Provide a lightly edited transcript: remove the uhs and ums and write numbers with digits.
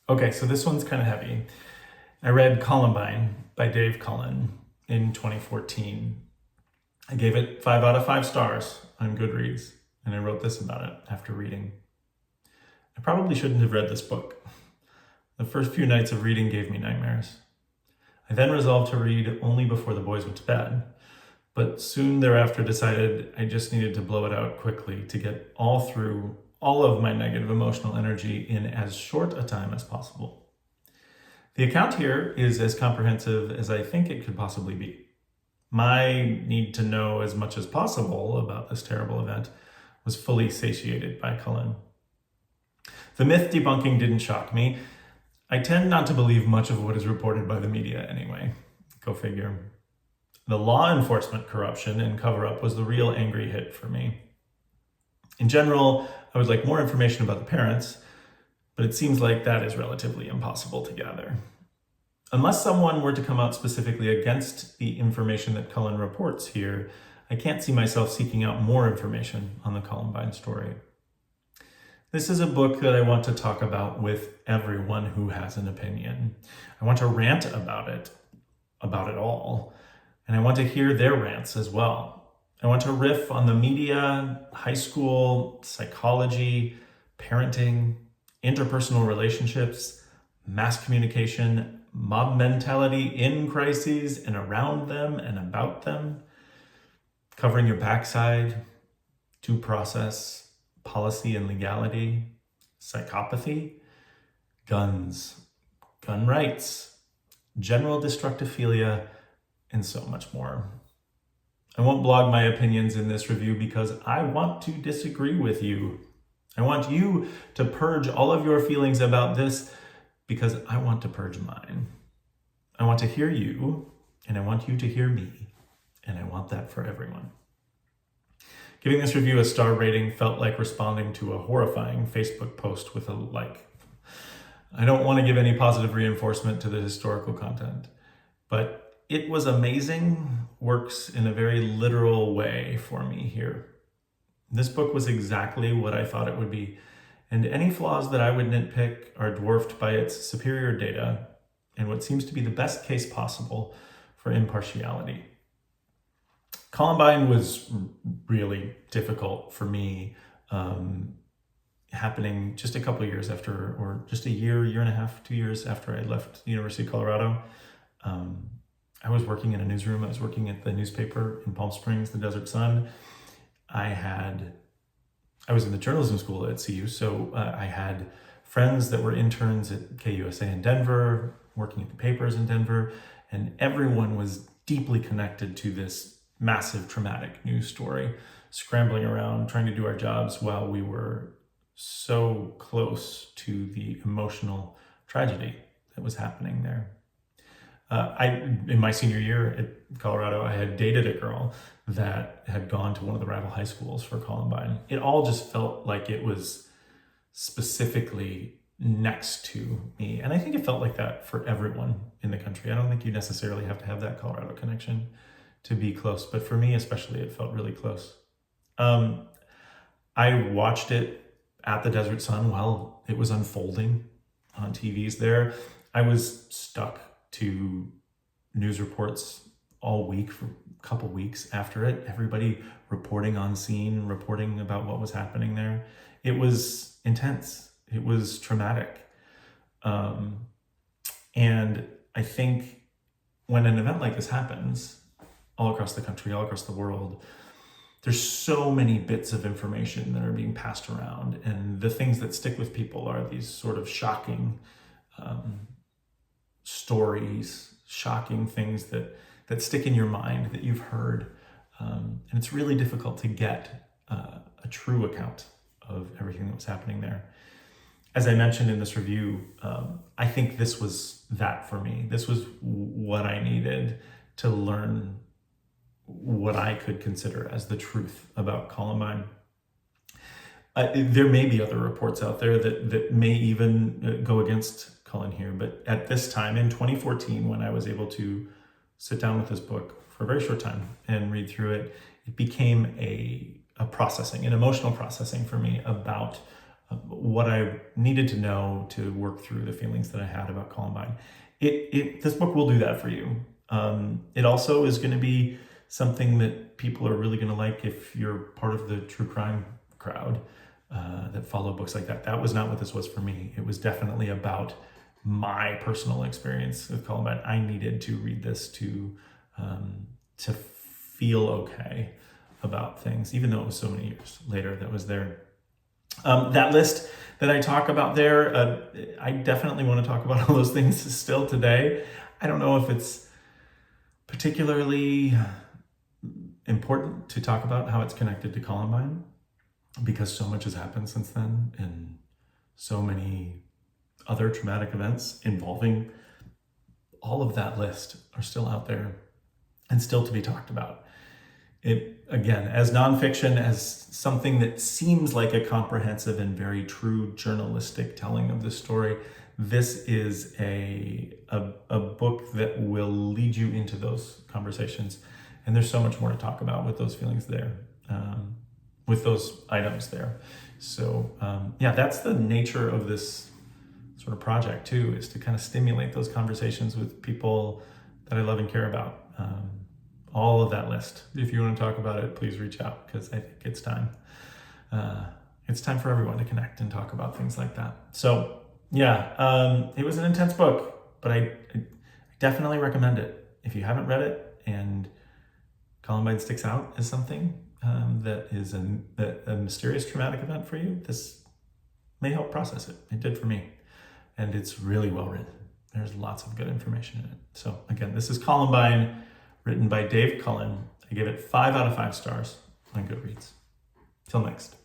Okay, so this one's kind of heavy. I read Columbine by Dave Cullen in 2014. I gave it 5 out of 5 stars on Goodreads, and I wrote this about it after reading. I probably shouldn't have read this book. The first few nights of reading gave me nightmares. I then resolved to read only before the boys went to bed, but soon thereafter decided I just needed to blow it out quickly to get through all of my negative emotional energy in as short a time as possible. The account here is as comprehensive as I think it could possibly be. My need to know as much as possible about this terrible event was fully satiated by Cullen. The myth debunking didn't shock me. I tend not to believe much of what is reported by the media anyway. Go figure. The law enforcement corruption and cover-up was the real angry hit for me. In general, I would like more information about the parents, but it seems like that is relatively impossible to gather. Unless someone were to come out specifically against the information that Cullen reports here, I can't see myself seeking out more information on the Columbine story. This is a book that I want to talk about with everyone who has an opinion. I want to rant about it all, and I want to hear their rants as well. I want to riff on the media, high school, psychology, parenting, interpersonal relationships, mass communication, mob mentality in crises and around them and about them, covering your backside, due process, policy and legality, psychopathy, guns, gun rights, general destructophilia, and so much more. I won't blog my opinions in this review because I want to disagree with you. I want you to purge all of your feelings about this because I want to purge mine. I want to hear you, and I want you to hear me, and I want that for everyone. Giving this review a star rating felt like responding to a horrifying Facebook post with a like. I don't want to give any positive reinforcement to the historical content, but it was amazing, works in a very literal way for me here. This book was exactly what I thought it would be, and any flaws that I would nitpick are dwarfed by its superior data and what seems to be the best case possible for impartiality. Columbine was really difficult for me, happening just a couple of years after, or just a year and a half, 2 years after I left the University of Colorado. I was working in a newsroom. I was working at the newspaper in Palm Springs, the Desert Sun. I was in the journalism school at CU, so I had friends that were interns at KUSA in Denver, working at the papers in Denver, and everyone was deeply connected to this massive traumatic news story, scrambling around, trying to do our jobs while we were so close to the emotional tragedy that was happening there. In my senior year at Colorado, I had dated a girl that had gone to one of the rival high schools for Columbine. It all just felt like it was specifically next to me. And I think it felt like that for everyone in the country. I don't think you necessarily have to have that Colorado connection to be close, but for me especially, it felt really close. I watched it at the Desert Sun while it was unfolding on TVs there. I was stuck to news reports all week for a couple weeks after it. Everybody reporting on scene, reporting about what was happening there. It was intense. It was traumatic. And I think when an event like this happens all across the country, all across the world, there's so many bits of information that are being passed around. And the things that stick with people are these sort of shocking stories, shocking things that stick in your mind that you've heard. And it's really difficult to get a true account of everything that was happening there. As I mentioned in this review, I think this was that for me. This was what I needed to learn what I could consider as the truth about Columbine. There may be other reports out there that may even go against Cullen here, but at this time in 2014, when I was able to sit down with this book for a very short time and read through it, it became a processing, an emotional processing for me about what I needed to know to work through the feelings that I had about Columbine. This book will do that for you. It also is going to be something that people are really going to like if you're part of the true crime crowd that follow books like that. That was not what this was for me. It was definitely about my personal experience with Columbine. I needed to read this to feel okay about things, even though it was so many years later that was there. That list that I talk about there, I definitely want to talk about all those things still today. I don't know if it's particularly important to talk about how it's connected to Columbine, because so much has happened since then, and so many other traumatic events involving all of that list are still out there and still to be talked about. It, again, as nonfiction, as something that seems like a comprehensive and very true journalistic telling of the story, this is a book that will lead you into those conversations. And there's so much more to talk about with those feelings there, with those items there. So yeah, that's the nature of this sort of project too, is to kind of stimulate those conversations with people that I love and care about. All of that list. If you want to talk about it, please reach out, because I think it's time. It's time for everyone to connect and talk about things like that. So yeah, it was an intense book, but I definitely recommend it. If you haven't read it and Columbine sticks out as something that is a mysterious traumatic event for you, this may help process it. It did for me. And it's really well written. There's lots of good information in it. So again, this is Columbine, written by Dave Cullen. I gave it 5 out of 5 stars on Goodreads. Till next.